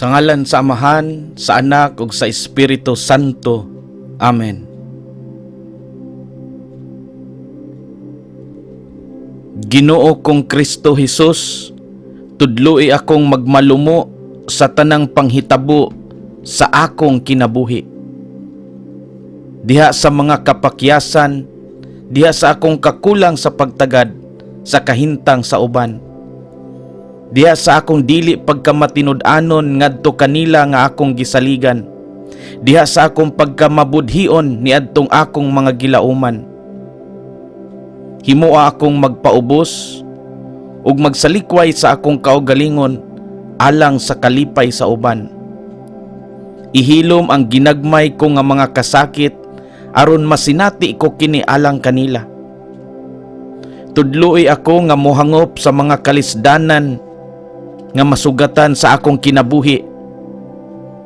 Sa ngalan sa Amahan, sa Anak, ug sa Espiritu Santo. Amen. Ginoo kong Kristo Jesus, tudloi akong magmalumo sa tanang panghitabo sa akong kinabuhi. Diha sa mga kapakyasan, diha sa akong kakulang sa pagtagad, sa kahintang sa uban. Diha sa akong dili pagkamatinud-anon ngadto kanila nga akong gisaligan. Diha sa akong pagkamabudhion niadtong akong mga gilauman. Himoa akong magpaubos ug magsalikway sa akong kaugalingon alang sa kalipay sa uban. Ihilom ang ginagmay ko nga mga kasakit aron masinati ko kini alang kanila. Tudloi ako nga mohangop sa mga kalisdanan nga masugatan sa akong kinabuhi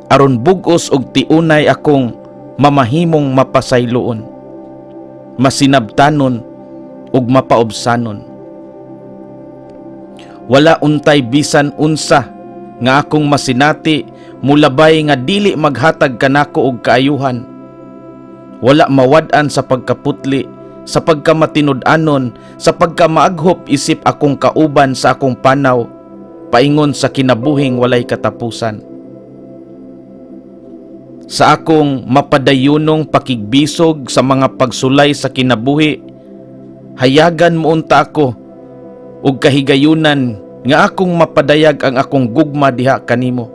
aron bug-os og tiunay akong mamahimong mapasayloon, masinabtanon ug mapaobsanon. Wala untay bisan unsa nga akong masinati mulabay nga dili maghatag kanako og kaayuhan. Wala mawad-an sa pagkaputli, sa pagkamatinud-anon, sa pagkamaaghop isip akong kauban sa akong panaw, paingon sa kinabuhing walay katapusan. Sa akong mapadayunong pakigbisog sa mga pagsulay sa kinabuhi, hayagan mo unta ako ug kahigayunan nga akong mapadayag ang akong gugma diha kanimo.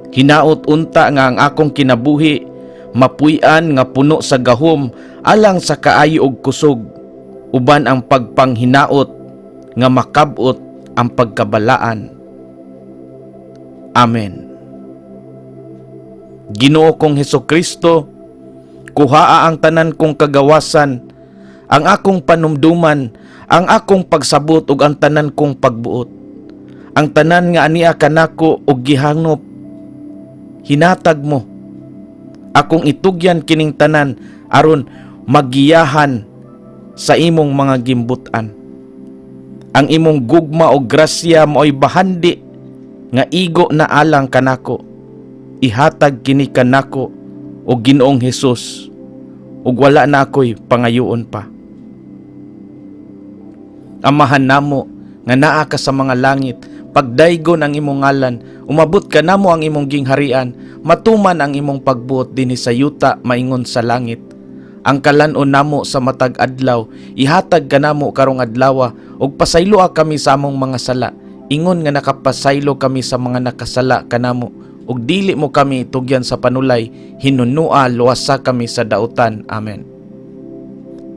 Hinaot unta nga ang akong kinabuhi mapuy-an nga puno sa gahom alang sa kaayo ug kusog, uban ang pagpanghinaot nga makab-ot ang pagkabalaan. Amen. Ginoo kong Hesukristo, kuhaa ang tanan kong kagawasan, ang akong panumduman, ang akong pagsabot ug ang tanan kong pagbuot. Ang tanan nga ania kanako og gihangnop, hinatag mo. Akong itugyan kining tanan aron magiyahan sa imong mga gimbutan. Ang imong gugma o grasya mo'y bahandi nga igo na alang kanako. Ihatag kini kanako o Ginoong Hesus ug wala na ako'y pangayoon pa. Amahan namo nga naa ka sa mga langit, pagdaygon ang imong ngalan, umabot ka namo ang imong gingharian, matuman ang imong pagbuot dinhi sa yuta maingon sa langit. Ang kalan-on namo sa matag adlaw, ihatag ka namo karong adlaw, ug pasayloa kami sa among mga sala, ingon nga nakapasaylo kami sa mga nakasala kanamo, ug dili mo kami tugyan sa panulay, hinunua luwasa kami sa dautan. Amen.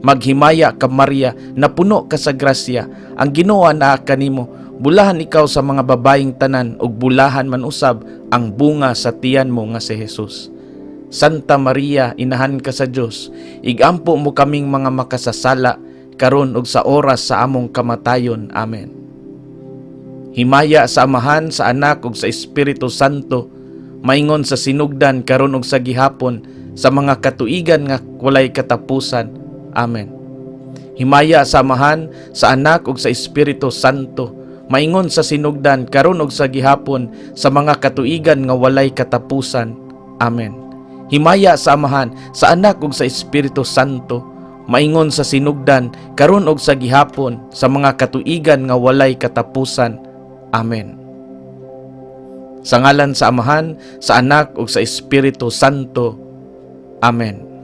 Maghimaya ka Maria, na puno ka sa grasya, ang Ginoo naa kanimo, bulahan ikaw sa mga babaeng tanan, ug bulahan man usab ang bunga sa tiyan mo nga si Jesus. Santa Maria, inahan ka sa Dios, igampo mo kaming mga makasasala, karon ug sa oras sa among kamatayon. Amen. Himaya sa Amahan, sa Anak ug sa Espiritu Santo, maingon sa sinugdan karon ug sa gihapon, sa mga katuigan nga walay katapusan. Amen. Himaya sa Amahan, sa Anak ug sa Espiritu Santo, maingon sa sinugdan karon ug sa gihapon, sa mga katuigan nga walay katapusan. Amen. Himaya sa Amahan, sa Anak ug sa Espiritu Santo, maingon sa sinugdan karon ug sa gihapon, sa mga katuigan nga walay katapusan. Amen. Sa ngalan sa Amahan, sa Anak ug sa Espiritu Santo. Amen.